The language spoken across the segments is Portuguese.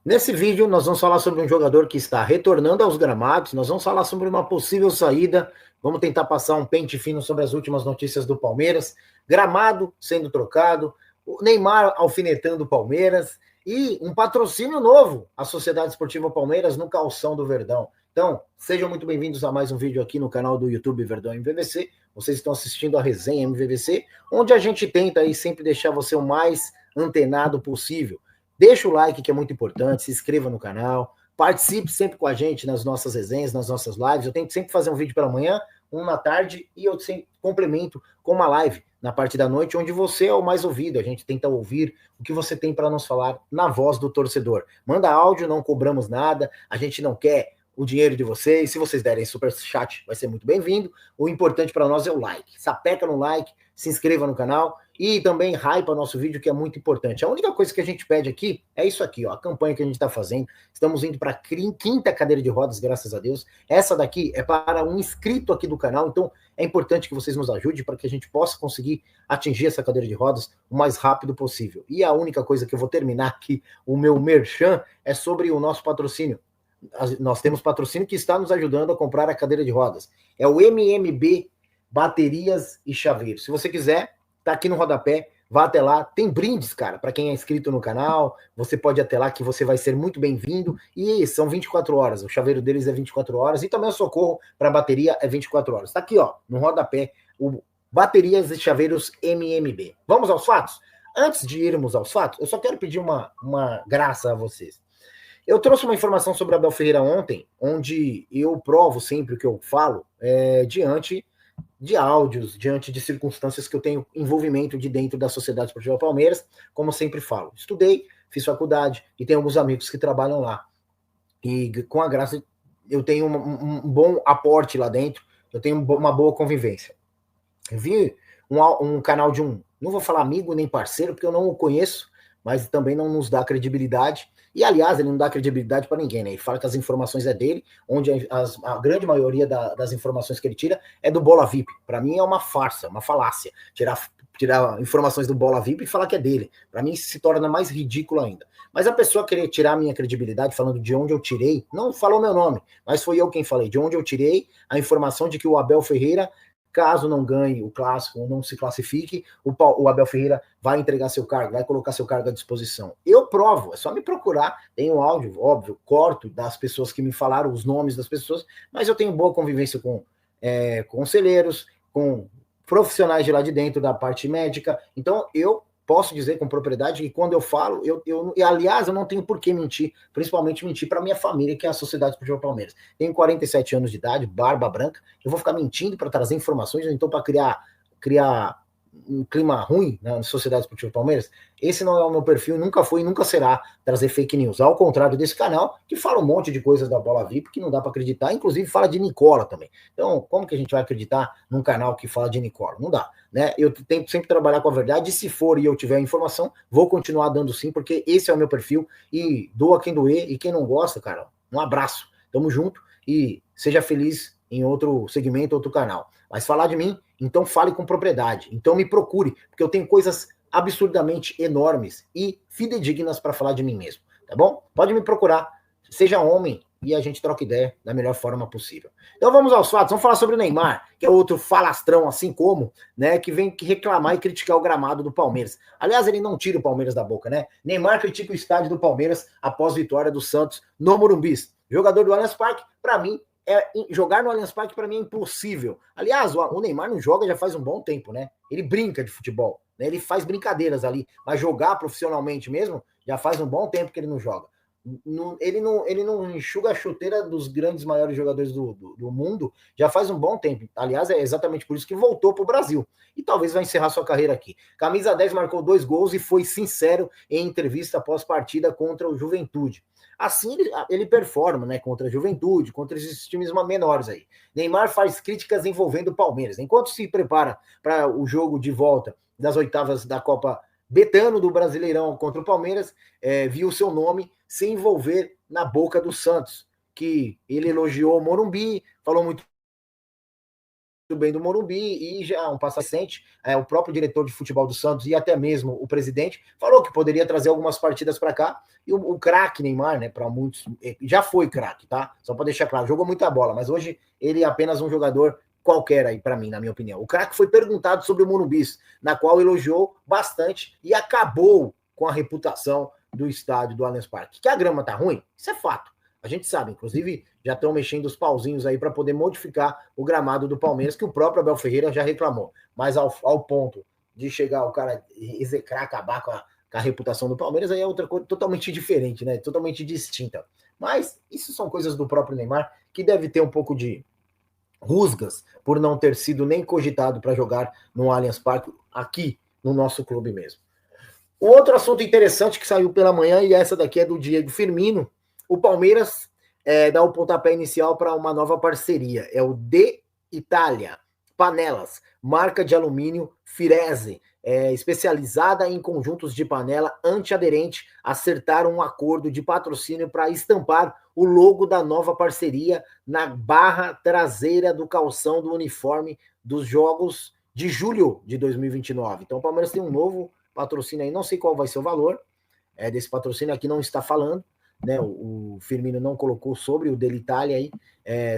Nesse vídeo, nós vamos falar sobre um jogador que está retornando aos gramados, nós vamos falar sobre uma possível saída, vamos tentar passar um pente fino sobre as últimas notícias do Palmeiras, gramado sendo trocado, o Neymar alfinetando o Palmeiras e um patrocínio novo à Sociedade Esportiva Palmeiras no calção do Verdão. Então, sejam muito bem-vindos a mais um vídeo aqui no canal do YouTube Verdão MVVC. Vocês estão assistindo a resenha MVVC, onde a gente tenta aí sempre deixar você o mais antenado possível. Deixa o like, que é muito importante, se inscreva no canal, participe sempre com a gente nas nossas resenhas, nas nossas lives. Eu tento sempre fazer um vídeo pela manhã, um na tarde, e eu sempre complemento com uma live na parte da noite, onde você é o mais ouvido. A gente tenta ouvir o que você tem para nos falar na voz do torcedor. Manda áudio, não cobramos nada, a gente não quer o dinheiro de vocês. Se vocês derem super chat, vai ser muito bem-vindo. O importante para nós é o like. Sapeca no like, se inscreva no canal e também hype o nosso vídeo, que é muito importante. A única coisa que a gente pede aqui é isso aqui, ó, a campanha que a gente está fazendo. Estamos indo para a quinta cadeira de rodas, graças a Deus. Essa daqui é para um inscrito aqui do canal, então é importante que vocês nos ajudem para que a gente possa conseguir atingir essa cadeira de rodas o mais rápido possível. E a única coisa que eu vou terminar aqui, o meu merchan, é sobre o nosso patrocínio. Nós temos patrocínio que está nos ajudando a comprar a cadeira de rodas. É o MMB Baterias e Chaveiros. Se você quiser, tá aqui no rodapé, vá até lá. Tem brindes, cara, para quem é inscrito no canal. Você pode ir até lá, que você vai ser muito bem-vindo. E são 24 horas. O chaveiro deles é 24 horas. E também o socorro para bateria é 24 horas. Tá aqui, ó, no rodapé, o Baterias e Chaveiros MMB. Vamos aos fatos? Antes de irmos aos fatos, eu só quero pedir uma graça a vocês. Eu trouxe uma informação sobre Abel Ferreira ontem, onde eu provo sempre o que eu falo diante de áudios, diante de circunstâncias que eu tenho envolvimento de dentro da Sociedade Esportiva Palmeiras, como sempre falo. Estudei, fiz faculdade e tenho alguns amigos que trabalham lá. E com a graça, eu tenho um bom aporte lá dentro, eu tenho uma boa convivência. Eu vi um canal de não vou falar amigo nem parceiro, porque eu não o conheço, mas também não nos dá credibilidade. E, aliás, ele não dá credibilidade para ninguém, né? Ele fala que as informações é dele, onde a grande maioria das informações que ele tira é do Bola VIP. Para mim é uma farsa, uma falácia. Tirar informações do Bola VIP e falar que é dele. Para mim se torna mais ridículo ainda. Mas a pessoa querer tirar a minha credibilidade falando de onde eu tirei, não falou meu nome, mas foi eu quem falei, de onde eu tirei a informação de que o Abel Ferreira, caso não ganhe o clássico ou não se classifique, o Abel Ferreira vai entregar seu cargo, vai colocar seu cargo à disposição. Eu provo, é só me procurar, tem um áudio, óbvio, corto das pessoas que me falaram, os nomes das pessoas, mas eu tenho boa convivência com conselheiros, com profissionais de lá de dentro da parte médica, então eu posso dizer com propriedade que quando eu falo, aliás, eu não tenho por que mentir, principalmente mentir para minha família, que é a Sociedade Esportiva Palmeiras. Tenho 47 anos de idade, barba branca, eu vou ficar mentindo para trazer informações, então para criar um clima ruim na Sociedade Esportiva Palmeiras. Esse não é o meu perfil, nunca foi e nunca será trazer fake news. Ao contrário desse canal, que fala um monte de coisas da Bola VIP que não dá para acreditar, inclusive fala de Nicola também. Então, como que a gente vai acreditar num canal que fala de Nicola? Não dá, né? Eu tento sempre trabalhar com a verdade, e se for e eu tiver informação, vou continuar dando sim, porque esse é o meu perfil, e doa quem doer, e quem não gosta, cara, um abraço, tamo junto, e seja feliz em outro segmento, outro canal. Mas falar de mim, então fale com propriedade. Então me procure, porque eu tenho coisas absurdamente enormes e fidedignas para falar de mim mesmo, tá bom? Pode me procurar, seja homem, e a gente troca ideia da melhor forma possível. Então vamos aos fatos, vamos falar sobre o Neymar, que é outro falastrão, assim como, né, que vem reclamar e criticar o gramado do Palmeiras. Aliás, ele não tira o Palmeiras da boca, né? Neymar critica o estádio do Palmeiras após vitória do Santos no Morumbi. Jogador do Allianz Parque, para mim, jogar no Allianz Parque para mim é impossível. Aliás, o Neymar não joga já faz um bom tempo, né? Ele brinca de futebol, né? Ele faz brincadeiras ali, mas jogar profissionalmente mesmo já faz um bom tempo que ele não joga. Ele não enxuga a chuteira dos grandes maiores jogadores do mundo já faz um bom tempo. Aliás, é exatamente por isso que voltou para o Brasil. E talvez vai encerrar sua carreira aqui. Camisa 10 marcou 2 gols e foi sincero em entrevista após partida contra o Juventude. Assim ele performa, né, contra a Juventude, contra esses times menores aí. Neymar faz críticas envolvendo o Palmeiras. Enquanto se prepara para o jogo de volta das oitavas da Copa Betano do Brasileirão contra o Palmeiras, viu seu nome se envolver na boca do Santos, que ele elogiou o Morumbi, falou muito bem do Morumbi, e já um passado recente, o próprio diretor de futebol do Santos e até mesmo o presidente falou que poderia trazer algumas partidas para cá, e o craque Neymar, né, para muitos, já foi craque, tá? Só para deixar claro, jogou muita bola, mas hoje ele é apenas um jogador qualquer aí para mim, na minha opinião. O craque foi perguntado sobre o Morumbi, na qual elogiou bastante e acabou com a reputação do estádio do Allianz Parque. Que a grama tá ruim, isso é fato. A gente sabe, inclusive, já estão mexendo os pauzinhos aí para poder modificar o gramado do Palmeiras, que o próprio Abel Ferreira já reclamou. Mas ao ponto de chegar o cara execrar, acabar com a reputação do Palmeiras, aí é outra coisa totalmente diferente, né? Totalmente distinta. Mas isso são coisas do próprio Neymar, que deve ter um pouco de rusgas por não ter sido nem cogitado para jogar no Allianz Parque, aqui no nosso clube mesmo. O outro assunto interessante que saiu pela manhã, e essa daqui é do Diego Firmino, o Palmeiras dá o pontapé inicial para uma nova parceria. É o De Itália Panelas, marca de alumínio Firese, especializada em conjuntos de panela antiaderente, acertaram um acordo de patrocínio para estampar o logo da nova parceria na barra traseira do calção do uniforme dos Jogos de julho de 2029. Então o Palmeiras tem um novo patrocínio aí, não sei qual vai ser o valor desse patrocínio, aqui não está falando, né? O Firmino não colocou sobre o dele Itália aí,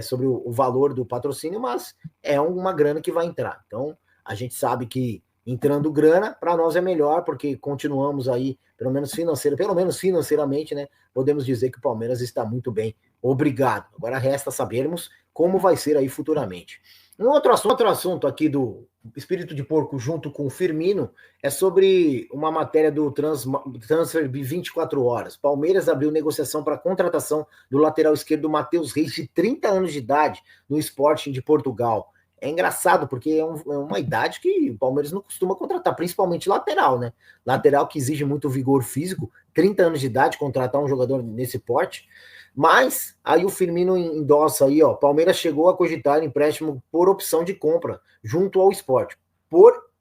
sobre o valor do patrocínio, mas é uma grana que vai entrar. Então, a gente sabe que entrando grana, para nós é melhor, porque continuamos aí, pelo menos financeiramente, né? Podemos dizer que o Palmeiras está muito bem. Obrigado. Agora resta sabermos como vai ser aí futuramente. Um outro assunto aqui do Espírito de Porco junto com o Firmino é sobre uma matéria do Transfer 24 Horas. Palmeiras abriu negociação para a contratação do lateral esquerdo Matheus Reis, de 30 anos de idade, no Sporting de Portugal. É engraçado, porque é uma idade que o Palmeiras não costuma contratar, principalmente lateral, né? Lateral que exige muito vigor físico, 30 anos de idade, contratar um jogador nesse porte. Mas aí o Firmino endossa aí, ó, Palmeiras chegou a cogitar empréstimo por opção de compra junto ao Sport.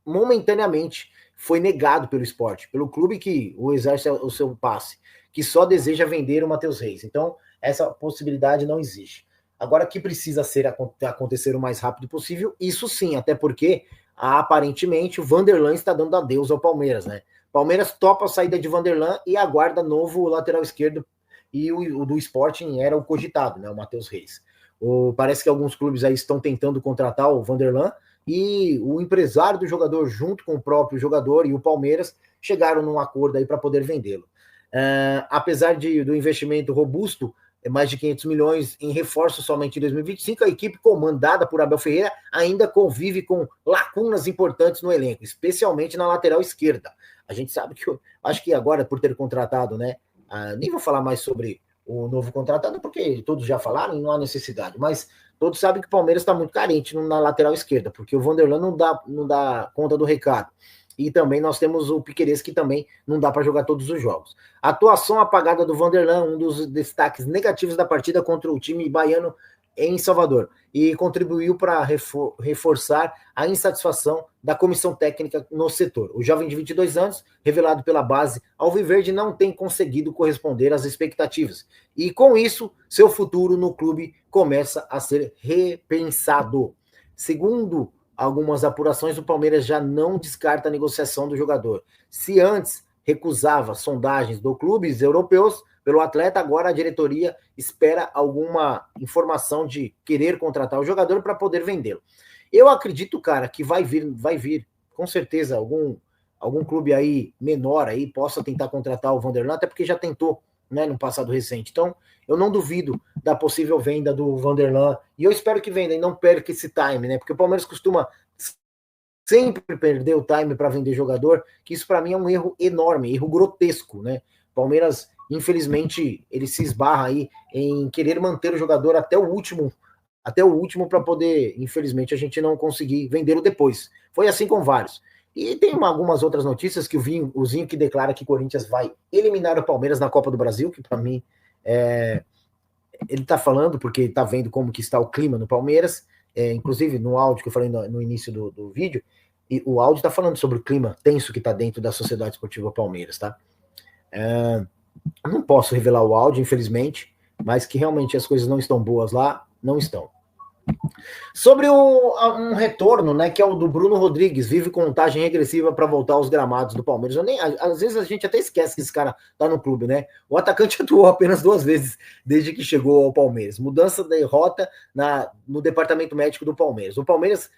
Momentaneamente foi negado pelo Sport, pelo clube que o exerce o seu passe, que só deseja vender o Matheus Reis. Então, essa possibilidade não existe. Agora, que precisa acontecer o mais rápido possível, isso sim, até porque aparentemente o Vanderlan está dando adeus ao Palmeiras, né? Palmeiras topa a saída de Vanderlan e aguarda novo lateral esquerdo, e o do Sporting era o cogitado, né, o Matheus Reis. Parece que alguns clubes aí estão tentando contratar o Vanderlan, e o empresário do jogador, junto com o próprio jogador e o Palmeiras, chegaram num acordo aí para poder vendê-lo. Apesar do investimento robusto, mais de 500 milhões em reforço somente em 2025, a equipe comandada por Abel Ferreira ainda convive com lacunas importantes no elenco, especialmente na lateral esquerda. A gente sabe que, acho que agora, por ter contratado, né, nem vou falar mais sobre o novo contratado, porque todos já falaram e não há necessidade, mas todos sabem que o Palmeiras está muito carente na lateral esquerda, porque o Vanderlan não dá conta do recado. E também nós temos o Piquerez, que também não dá para jogar todos os jogos. A atuação apagada do Vanderlan, um dos destaques negativos da partida contra o time baiano em Salvador, e contribuiu para reforçar a insatisfação da comissão técnica no setor. O jovem de 22 anos, revelado pela base alviverde, não tem conseguido corresponder às expectativas. E com isso, seu futuro no clube começa a ser repensado. Segundo algumas apurações, o Palmeiras já não descarta a negociação do jogador. Se antes recusava sondagens do clubes europeus pelo atleta, agora a diretoria espera alguma informação de querer contratar o jogador para poder vendê-lo. Eu acredito, cara, que vai vir, com certeza, algum clube aí menor aí possa tentar contratar o Vanderlan, até porque já tentou, né, no passado recente. Então, eu não duvido da possível venda do Vanderlan, e eu espero que venda e não perca esse time, né? Porque o Palmeiras costuma sempre perder o time para vender jogador, que isso para mim é um erro enorme, erro grotesco, né? Palmeiras, infelizmente, ele se esbarra aí em querer manter o jogador até o último para poder, infelizmente, a gente não conseguir vendê-lo depois. Foi assim com vários. E tem algumas outras notícias que o Zinho que declara que o Corinthians vai eliminar o Palmeiras na Copa do Brasil, que para mim ele está falando porque está vendo como que está o clima no Palmeiras, inclusive no áudio que eu falei no início do vídeo, e o áudio está falando sobre o clima tenso que está dentro da Sociedade Esportiva Palmeiras, tá? Não posso revelar o áudio, infelizmente, mas que realmente as coisas não estão boas lá, não estão. Sobre um retorno, né, que é o do Bruno Rodrigues, vive contagem regressiva para voltar aos gramados do Palmeiras. Às vezes a gente até esquece que esse cara tá no clube, né? O atacante atuou apenas 2 vezes desde que chegou ao Palmeiras. Mudança da derrota no departamento médico do Palmeiras. O Palmeiras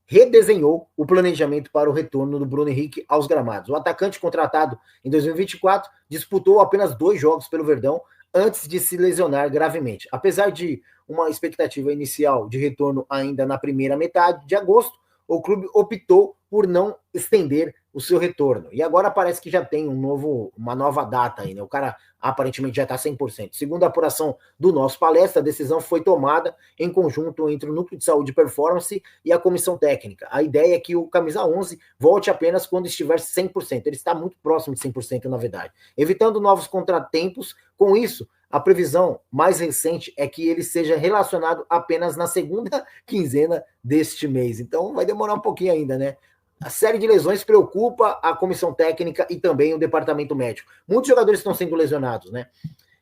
redesenhou o planejamento para o retorno do Bruno Henrique aos gramados. O atacante contratado em 2024 disputou apenas 2 jogos pelo Verdão antes de se lesionar gravemente. Apesar de uma expectativa inicial de retorno ainda na primeira metade de agosto, o clube optou por não estender o seu retorno. E agora parece que já tem uma nova data aí, né? O cara aparentemente já está 100%. Segundo a apuração do nosso palestra, a decisão foi tomada em conjunto entre o Núcleo de Saúde e Performance e a comissão técnica. A ideia é que o camisa 11 volte apenas quando estiver 100%. Ele está muito próximo de 100%, na verdade. Evitando novos contratempos, com isso, a previsão mais recente é que ele seja relacionado apenas na segunda quinzena deste mês. Então vai demorar um pouquinho ainda, né? A série de lesões preocupa a comissão técnica e também o departamento médico. Muitos jogadores estão sendo lesionados, né?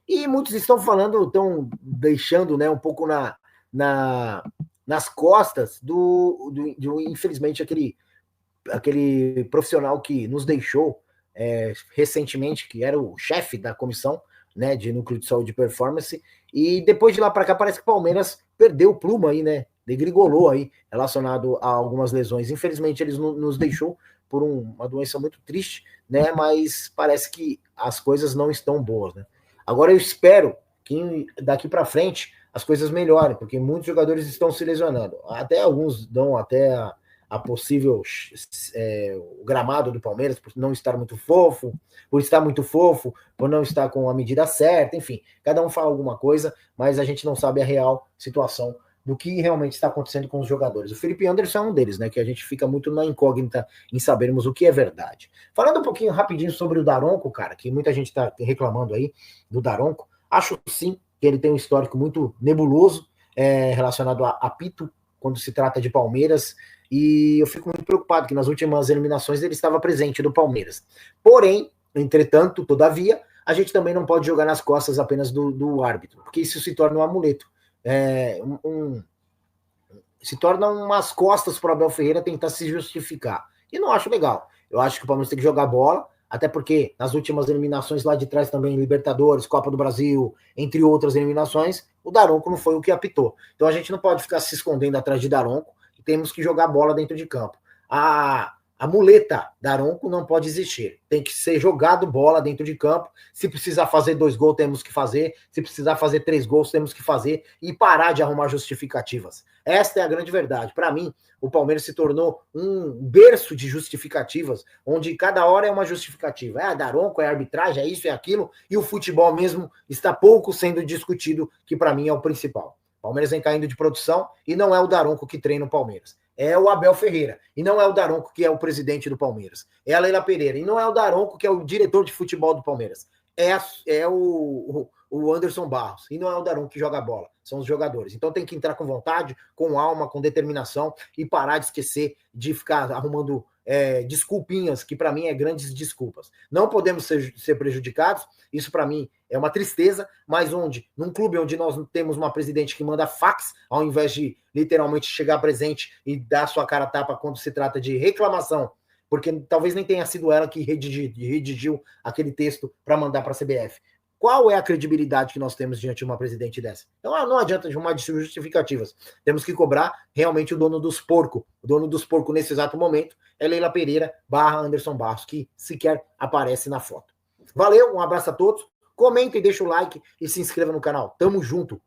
E muitos estão deixando, né, um pouco nas costas do infelizmente, aquele profissional que nos deixou recentemente, que era o chefe da comissão, né, de Núcleo de Saúde e Performance, e depois de lá para cá parece que o Palmeiras perdeu o plumo aí, né, degringolou aí, relacionado a algumas lesões. Infelizmente eles nos deixou por uma doença muito triste, né, mas parece que as coisas não estão boas, né. Agora eu espero que daqui para frente as coisas melhorem, porque muitos jogadores estão se lesionando, até alguns dão até a possível o gramado do Palmeiras por não estar muito fofo, por não estar com a medida certa, enfim, cada um fala alguma coisa, mas a gente não sabe a real situação do que realmente está acontecendo com os jogadores. O Felipe Anderson é um deles, né, que a gente fica muito na incógnita em sabermos o que é verdade. Falando um pouquinho rapidinho sobre o Daronco, cara, que muita gente está reclamando aí do Daronco, acho sim que ele tem um histórico muito nebuloso relacionado a apito, quando se trata de Palmeiras, e eu fico muito preocupado que nas últimas eliminações ele estava presente do Palmeiras. Porém, entretanto, todavia, a gente também não pode jogar nas costas apenas do árbitro, porque isso se torna um amuleto. Se torna umas costas para o Abel Ferreira tentar se justificar. E não acho legal. Eu acho que o Palmeiras tem que jogar bola, até porque nas últimas eliminações lá de trás também, Libertadores, Copa do Brasil, entre outras eliminações, o Daronco não foi o que apitou. Então a gente não pode ficar se escondendo atrás de Daronco, temos que jogar bola dentro de campo. A muleta Daronco não pode existir. Tem que ser jogado bola dentro de campo. Se precisar fazer 2 gols, temos que fazer. Se precisar fazer 3 gols, temos que fazer. E parar de arrumar justificativas. Esta é a grande verdade. Para mim, o Palmeiras se tornou um berço de justificativas, onde cada hora é uma justificativa. É a Daronco, é a arbitragem, é isso, é aquilo. E o futebol mesmo está pouco sendo discutido, que para mim é o principal. O Palmeiras vem caindo de produção e não é o Daronco que treina o Palmeiras. É o Abel Ferreira. E não é o Daronco que é o presidente do Palmeiras. É a Leila Pereira. E não é o Daronco que é o diretor de futebol do Palmeiras. É o Anderson Barros. E não é o Daronco que joga a bola. São os jogadores. Então tem que entrar com vontade, com alma, com determinação e parar de esquecer de ficar arrumando desculpinhas, que para mim é grandes desculpas. Não podemos ser prejudicados. Isso para mim é uma tristeza, mas num clube onde nós temos uma presidente que manda fax, ao invés de literalmente chegar presente e dar sua cara a tapa quando se trata de reclamação, porque talvez nem tenha sido ela que redigiu aquele texto para mandar para a CBF. Qual é a credibilidade que nós temos diante de uma presidente dessa? Então não adianta arrumar justificativas. Temos que cobrar realmente o dono dos porcos. O dono dos porcos nesse exato momento é Leila Pereira / Anderson Barros, que sequer aparece na foto. Valeu, um abraço a todos. Comenta e deixa o like e se inscreva no canal. Tamo junto.